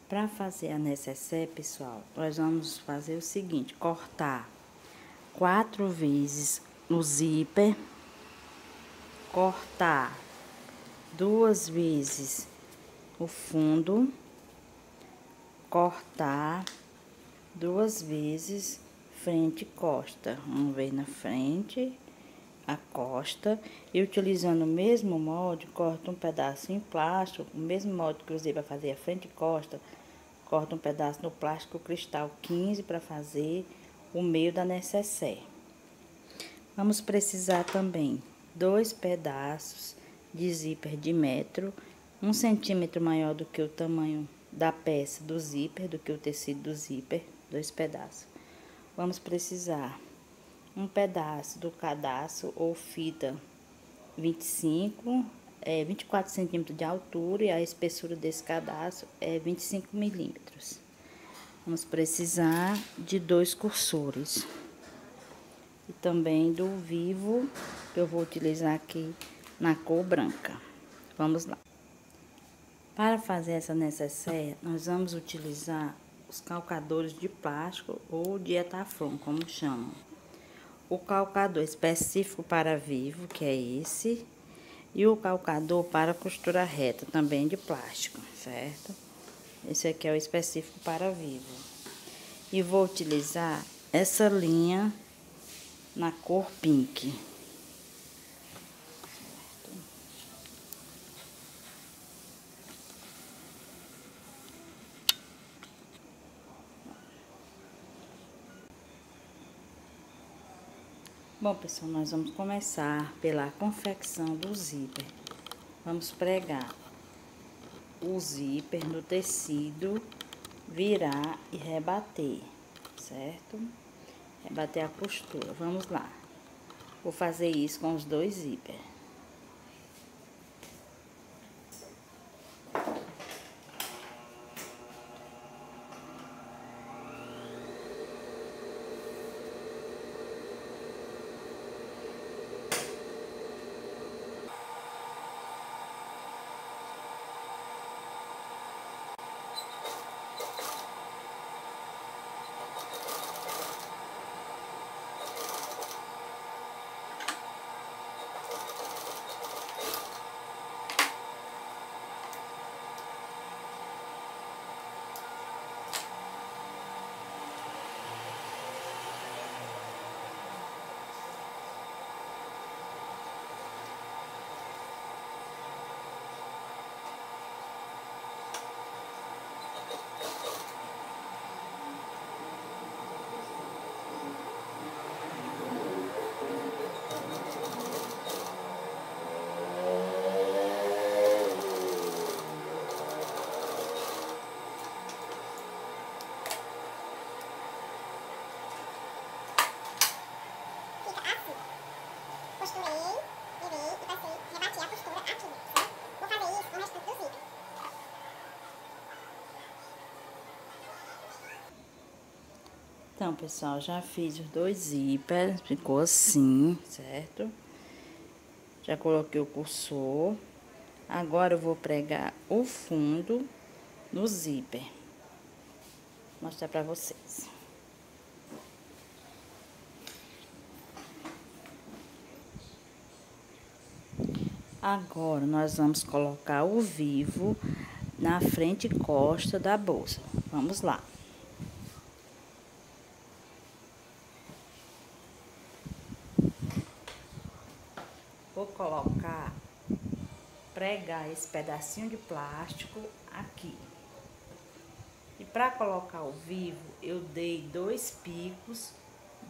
Para fazer a necessaire, pessoal, nós vamos fazer o seguinte: cortar 4 vezes o zíper, cortar 2 vezes o fundo, cortar 2 vezes frente e costa, uma vez na frente, a costa, e utilizando o mesmo molde, corta um pedaço em plástico, o mesmo molde que eu usei para fazer a frente e costa, corta um pedaço no plástico cristal 15 para fazer o meio da necessaire. Vamos precisar também 2 pedaços de zíper de metro, 1 centímetro maior do que o tamanho da peça do zíper, do que o tecido do zíper, 2 pedaços. Vamos precisar um pedaço do cadastro ou fita 24 centímetros de altura, e a espessura desse cadastro é 25 milímetros. Vamos precisar de 2 cursores e também do vivo, que eu vou utilizar aqui na cor branca. Vamos lá. Para fazer essa necessaire, nós vamos utilizar os calcadores de plástico ou de etafron, como chamam. O calcador específico para vivo, que é esse, e o calcador para costura reta, também de plástico, certo? Esse aqui é o específico para vivo. E vou utilizar essa linha na cor pink. Bom, pessoal, nós vamos começar pela confecção do zíper. Vamos pregar o zíper no tecido, virar e rebater, certo? Rebater a costura. Vamos lá. Vou fazer isso com os 2 zíper. Costurei, virei e passei, rebati a costura aqui, certo? Vou fazer isso com o restante do zíper. Então, pessoal, já fiz os 2 zíper, ficou assim, certo? Já coloquei o cursor. Agora eu vou pregar o fundo no zíper. Vou mostrar pra vocês. Agora, nós vamos colocar o vivo na frente e costa da bolsa. Vamos lá. Vou pregar esse pedacinho de plástico aqui. E para colocar o vivo, eu dei 2 picos,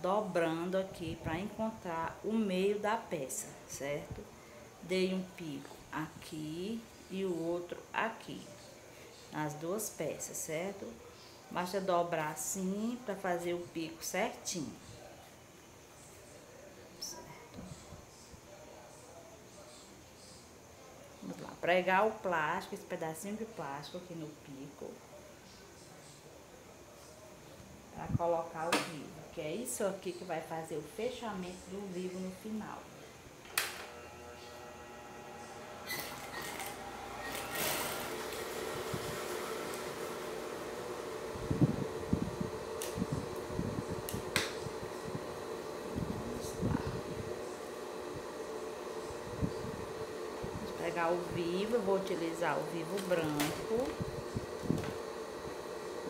dobrando aqui para encontrar o meio da peça, certo? Dei um pico aqui e o outro aqui, nas 2 peças, certo? Basta dobrar assim para fazer o pico certinho. Certo? Vamos lá, pregar o plástico, esse pedacinho de plástico aqui no pico, para colocar o vivo, que é isso aqui que vai fazer o fechamento do vivo no final. pegar o vivo, eu vou utilizar o vivo branco,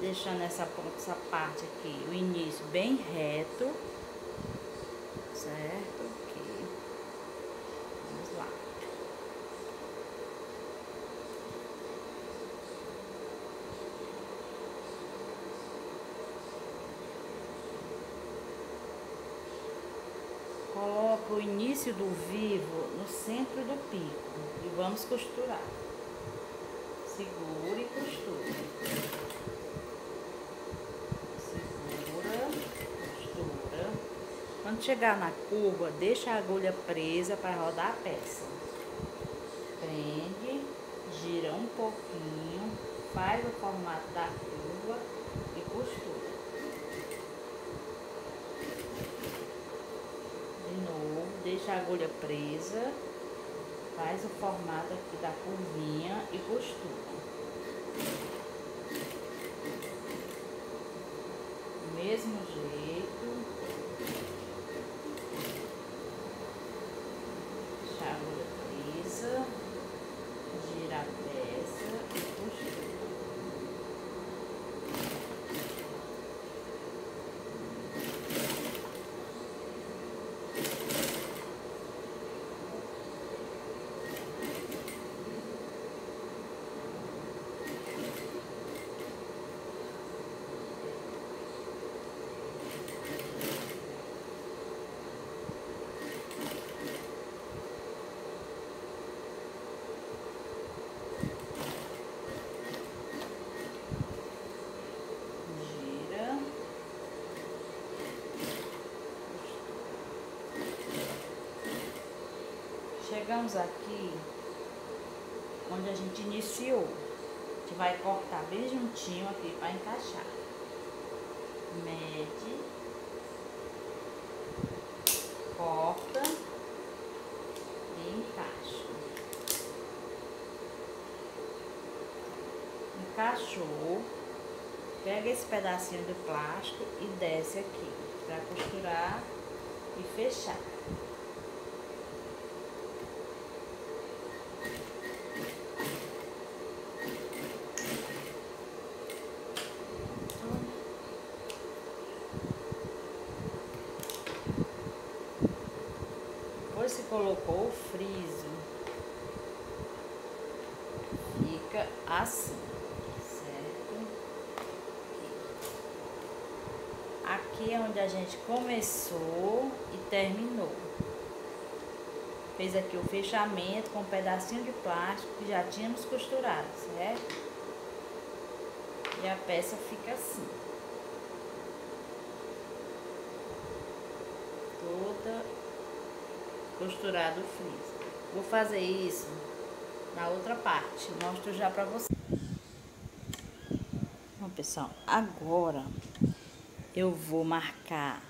deixando essa parte aqui, o início bem reto, certo? Aqui. Vamos lá. Coloco o início do vivo no centro do pico e vamos costurar. Segura e costura. Segura, costura. Quando chegar na curva, deixa a agulha presa para rodar a peça. Prende, gira um pouquinho, faz o formato da curva e costura. De novo, deixa a agulha presa, faz o formato aqui da curvinha e costura. Do mesmo jeito, deixa a agulha presa, gira a peça e costura. Chegamos aqui onde a gente iniciou. A gente vai cortar bem juntinho aqui para encaixar. Mede, corta e encaixa. Encaixou, pega esse pedacinho de plástico e desce aqui para costurar e fechar. Depois se colocou o friso, fica assim, certo? Aqui é onde a gente começou e terminou. Fez aqui o fechamento com um pedacinho de plástico que já tínhamos costurado, certo? E a peça fica assim. Toda costurado o friso. Vou fazer isso na outra parte, mostro já pra vocês. Bom, pessoal, agora eu vou marcar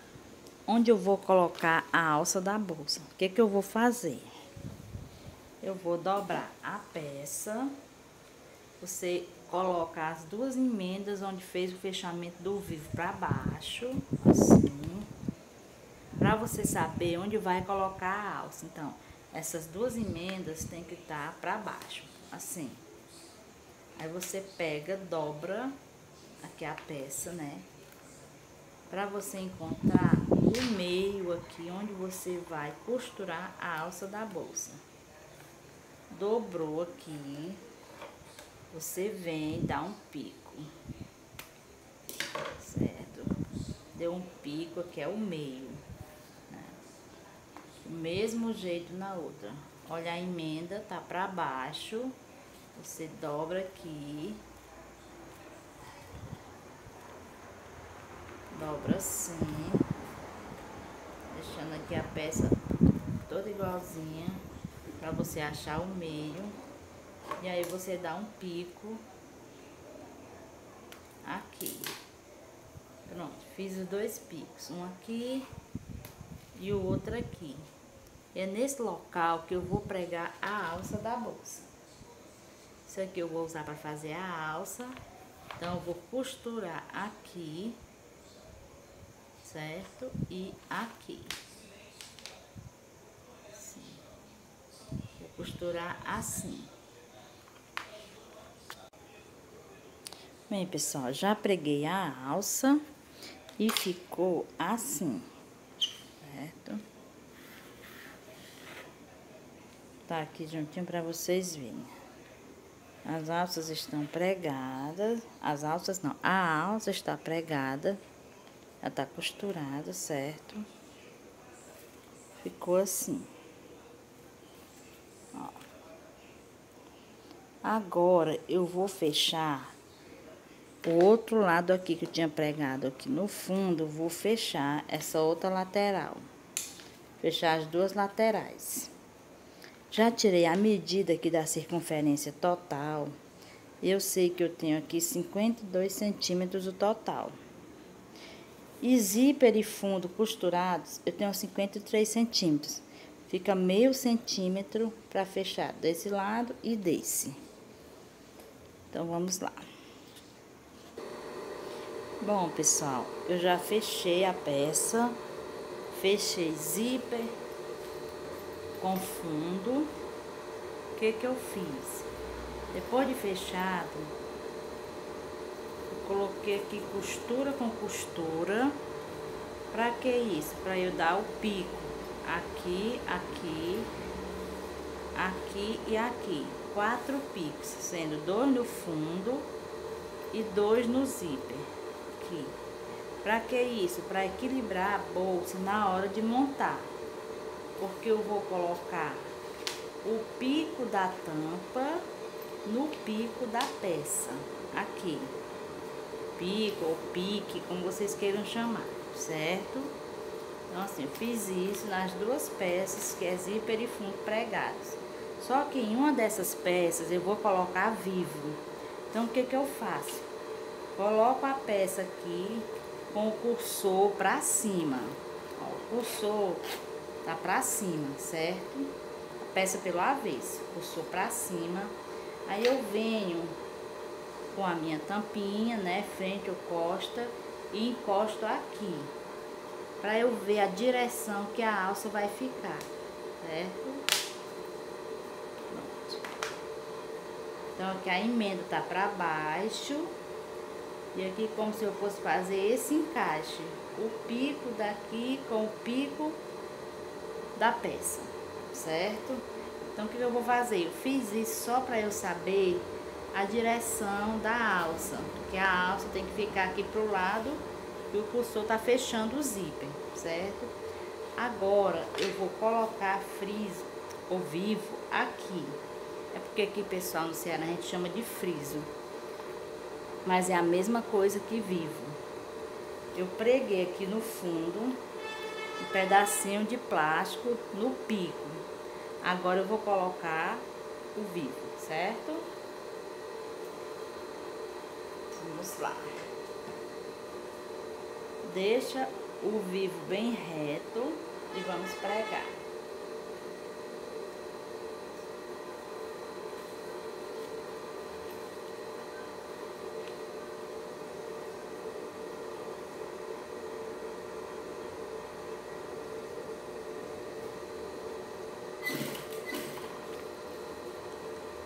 onde eu vou colocar a alça da bolsa. O que que eu vou fazer? Eu vou dobrar a peça. Você coloca as duas emendas onde fez o fechamento do vivo para baixo, assim, para você saber onde vai colocar a alça. Então, essas duas emendas tem que estar para baixo, assim. Aí você pega, dobra aqui a peça, né? Para você encontrar o meio aqui onde você vai costurar a alça da bolsa. Dobrou aqui, você vem dar um pico, certo? Deu um pico aqui, é o meio, né? O mesmo jeito na outra. Olha, a emenda tá para baixo, você dobra aqui, dobra assim, deixando aqui a peça toda igualzinha, para você achar o meio. E aí você dá um pico aqui. Pronto, fiz os dois picos, um aqui e o outro aqui. É nesse local que eu vou pregar a alça da bolsa. Isso aqui eu vou usar para fazer a alça. Então eu vou costurar aqui, certo? E aqui. Assim. Vou costurar assim. Bem, pessoal, já preguei a alça e ficou assim, certo? Tá aqui juntinho para vocês verem. As alças estão pregadas, as alças não, a alça está pregada, já tá costurada, certo? Ficou assim. Ó. Agora eu vou fechar o outro lado aqui que eu tinha pregado aqui no fundo, vou fechar essa outra lateral. Fechar as duas laterais. Já tirei a medida aqui da circunferência total. Eu sei que eu tenho aqui 52 centímetros o total. E zíper e fundo costurados, eu tenho 53 centímetros. Fica meio centímetro para fechar desse lado e desse. Então, vamos lá. Bom, pessoal, eu já fechei a peça, fechei zíper com fundo. O que eu fiz? Depois de fechado, eu coloquei aqui costura com costura. Pra que isso? Pra eu dar o pico aqui, aqui, aqui e aqui. 4 picos, sendo 2 no fundo e 2 no zíper. Aqui. Pra que isso? Para equilibrar a bolsa na hora de montar. Porque eu vou colocar o pico da tampa no pico da peça. Aqui. Pico ou pique, como vocês queiram chamar, certo? Então, assim, eu fiz isso nas duas peças, que é zíper e fundo pregados. Só que em uma dessas peças eu vou colocar vivo. Então, o que eu faço? Coloco a peça aqui com o cursor pra cima. Ó, o cursor tá pra cima, certo? A peça pelo avesso, cursor pra cima. Aí eu venho com a minha tampinha, né, frente ou costa, e encosto aqui, pra eu ver a direção que a alça vai ficar, certo? Pronto. Então, aqui a emenda tá pra baixo. E aqui como se eu fosse fazer esse encaixe. O pico daqui com o pico da peça, certo? Então, o que eu vou fazer? Eu fiz isso só para eu saber a direção da alça. Porque a alça tem que ficar aqui pro lado e o cursor tá fechando o zíper, certo? Agora, eu vou colocar friso ou vivo aqui. É porque aqui, pessoal, no Ceará a gente chama de friso. Mas é a mesma coisa que vivo. Eu preguei aqui no fundo um pedacinho de plástico no pico. Agora eu vou colocar o vivo, certo? Vamos lá. Deixa o vivo bem reto e vamos pregar.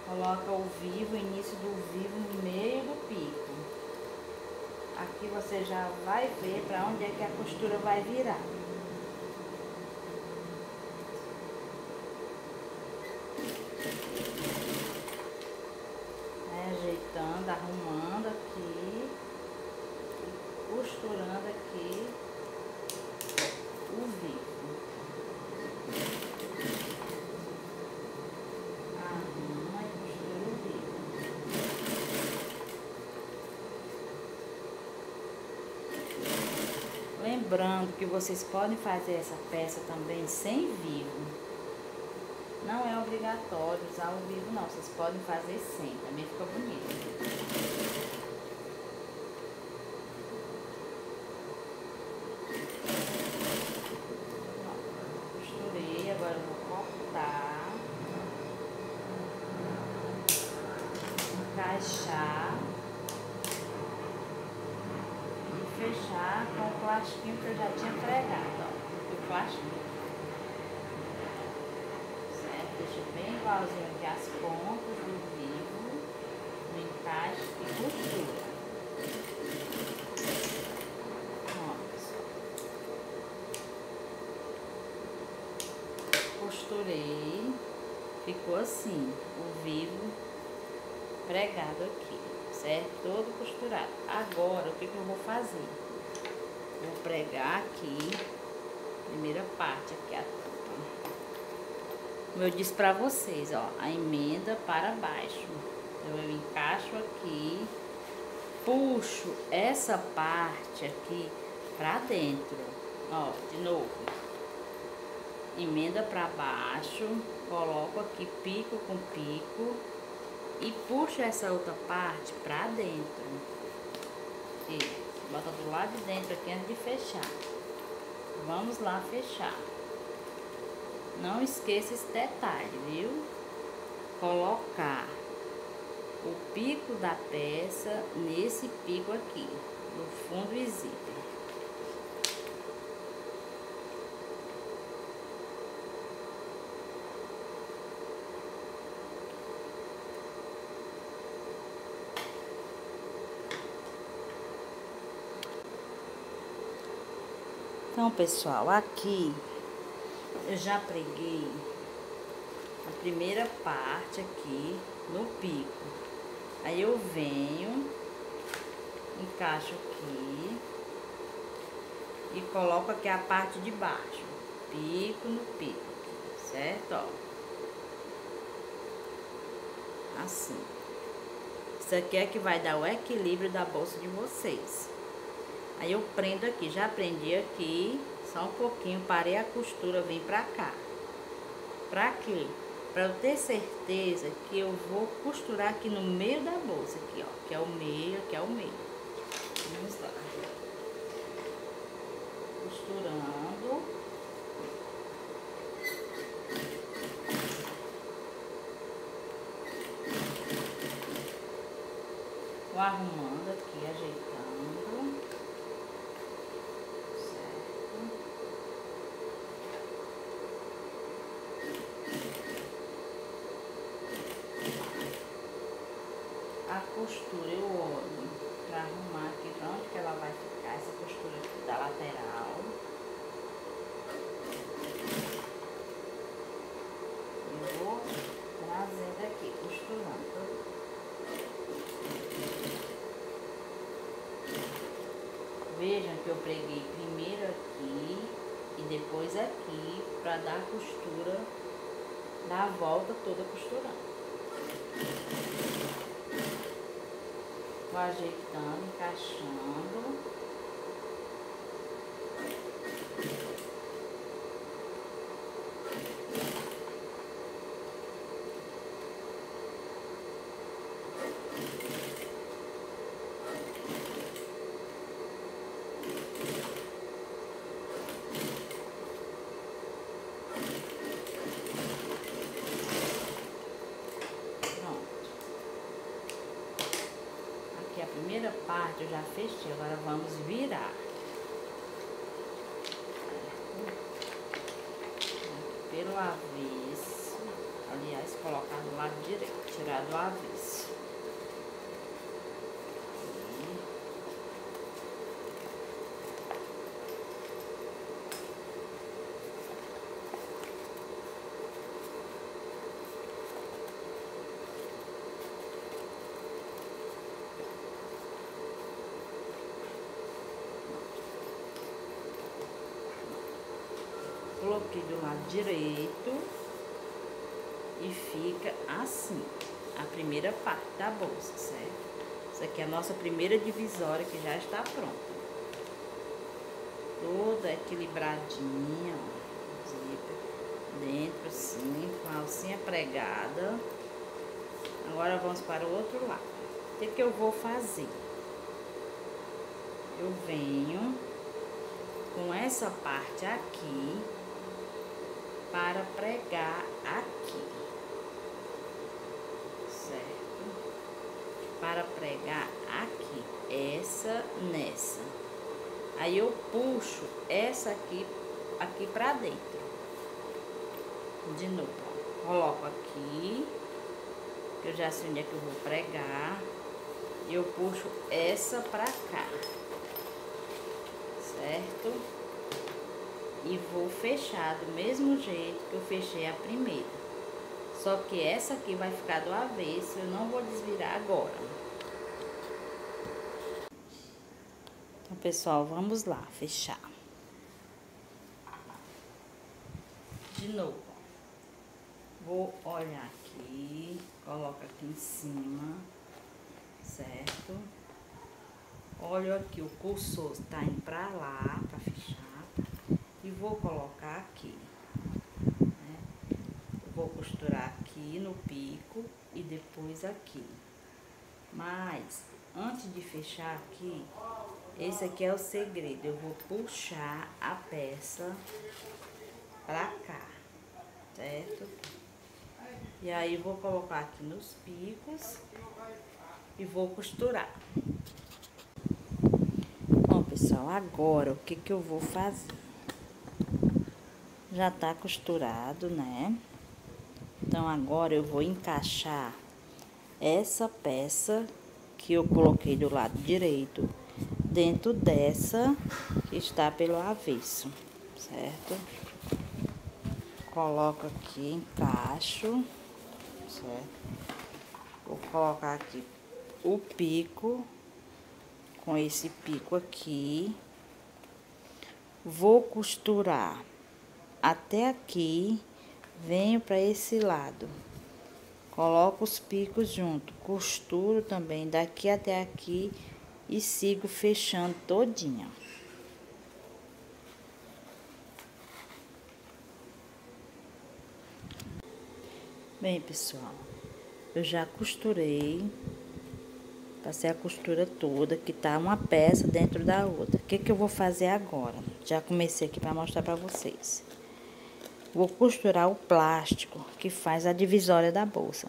Coloca o vivo, o início do vivo no meio do pico. Aqui você já vai ver para onde é que a costura vai virar. Ajeitando, arrumando aqui, costurando aqui o vivo. Lembrando que vocês podem fazer essa peça também sem vivo. Não é obrigatório usar o vivo não, vocês podem fazer sem, também fica bonito. Costurei, agora eu vou cortar, encaixar e fechar com o plastiquinho que eu já tinha pregado, ó, o plastiquinho, certo? Deixa bem igualzinho aqui as pontas do vivo, no encaixe e costura. Costurei, ficou assim, o vivo pregado aqui, certo? Todo costurado. Agora, o que eu vou fazer? Vou pregar aqui, primeira parte aqui, a tampa. Como eu disse pra vocês, ó, a emenda para baixo. Então, eu encaixo aqui, puxo essa parte aqui pra dentro, ó, de novo. Emenda para baixo, coloco aqui pico com pico e puxo essa outra parte para dentro. Isso, bota do lado de dentro aqui antes de fechar. Vamos lá fechar. Não esqueça esse detalhe, viu? Colocar o pico da peça nesse pico aqui, no fundo visível. Então, pessoal, aqui eu já preguei a primeira parte aqui no pico. Aí eu venho, encaixo aqui e coloco aqui a parte de baixo, pico no pico, certo? Ó, assim. Isso aqui é que vai dar o equilíbrio da bolsa de vocês. Aí eu prendo aqui, já prendi aqui, só um pouquinho, parei a costura, vem pra cá. Pra quê? Pra eu ter certeza que eu vou costurar aqui no meio da bolsa, aqui ó, que é o meio, aqui é o meio. Vamos lá. Costurando. Vou arrumando aqui, ajeitando. A costura eu olho para arrumar aqui pra onde que ela vai ficar, essa costura aqui da lateral. Eu vou trazendo aqui, costurando. Vejam que eu preguei primeiro aqui e depois aqui para dar a costura, dar a volta toda costurando. Vou ajeitando, encaixando. A primeira parte eu já fechei, agora vamos virar. Pelo avesso, aliás, colocar do lado direito, tirar do avesso. Coloquei do lado direito e fica assim, a primeira parte da bolsa, certo? Essa aqui é a nossa primeira divisória que já está pronta. Toda equilibradinha, ó, zíper dentro assim, com a alcinha pregada. Agora vamos para o outro lado. O que eu vou fazer? Eu venho com essa parte aqui para pregar aqui, certo? Para pregar aqui, essa nessa. Aí eu puxo essa aqui pra dentro. De novo, ó. coloco aqui, que eu já sei onde é que eu vou pregar, e eu puxo essa pra cá, certo? E vou fechar do mesmo jeito que eu fechei a primeira. Só que essa aqui vai ficar do avesso, eu não vou desvirar agora. Então, pessoal, vamos lá, fechar. De novo, vou olhar aqui, coloco aqui em cima, certo? Olho aqui, o cursor tá indo pra lá, pra fechar. E vou colocar aqui, né? Vou costurar aqui no pico e depois aqui. Mas, antes de fechar aqui, esse aqui é o segredo. Eu vou puxar a peça pra cá, certo? E aí, vou colocar aqui nos picos e vou costurar. Bom, pessoal, agora o que que eu vou fazer? Já tá costurado, né? Então, agora eu vou encaixar essa peça que eu coloquei do lado direito dentro dessa que está pelo avesso, certo? Coloco aqui, encaixo, certo? Vou colocar aqui o pico, com esse pico aqui. Vou costurar até aqui, venho para esse lado, coloco os picos junto, costuro também daqui até aqui e sigo fechando todinha. Bem, pessoal, eu já costurei, passei a costura toda, que tá uma peça dentro da outra. O que que eu vou fazer agora? Já comecei aqui para mostrar para vocês. Vou costurar o plástico que faz a divisória da bolsa.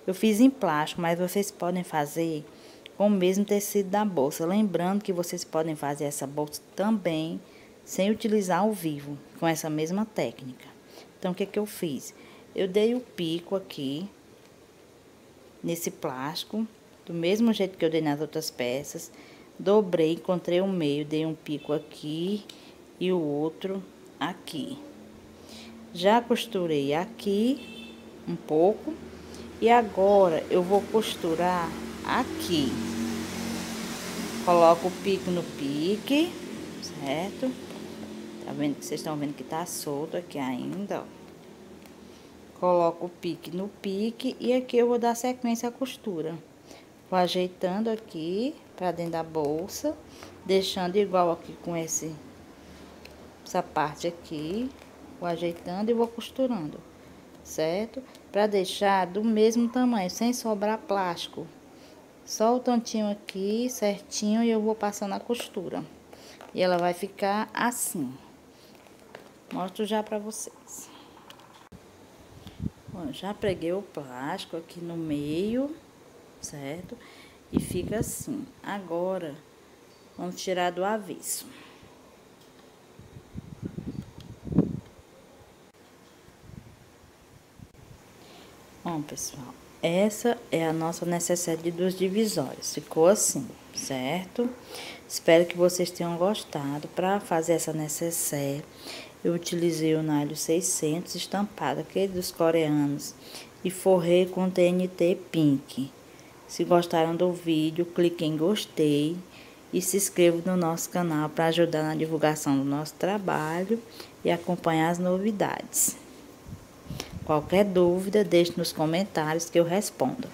Eu fiz em plástico, mas vocês podem fazer com o mesmo tecido da bolsa. Lembrando que vocês podem fazer essa bolsa também sem utilizar o vivo, com essa mesma técnica. Então, o que que eu fiz? Eu dei o pico aqui, nesse plástico, do mesmo jeito que eu dei nas outras peças. Dobrei, encontrei o meio, dei um pico aqui e o outro aqui. Já costurei aqui um pouco e agora eu vou costurar aqui. Coloco o pico no pique, certo? Tá vendo que vocês estão vendo que tá solto aqui ainda, ó. Coloco o pique no pique e aqui eu vou dar sequência à costura. Vou ajeitando aqui pra dentro da bolsa, deixando igual aqui com essa parte aqui. Vou ajeitando e vou costurando, certo? Pra deixar do mesmo tamanho, sem sobrar plástico. Só o tantinho aqui, certinho, e eu vou passando a costura. E ela vai ficar assim. Mostro já pra vocês. Bom, já preguei o plástico aqui no meio, certo? E fica assim. Agora, vamos tirar do avesso. Bom, pessoal, essa é a nossa necessaire de 2 divisórias. Ficou assim, certo? Espero que vocês tenham gostado. Para fazer essa necessaire, eu utilizei o nylon 600 estampado, aquele dos coreanos, e forrei com TNT Pink. Se gostaram do vídeo, clique em gostei e se inscreva no nosso canal para ajudar na divulgação do nosso trabalho e acompanhar as novidades. Qualquer dúvida, deixe nos comentários que eu respondo.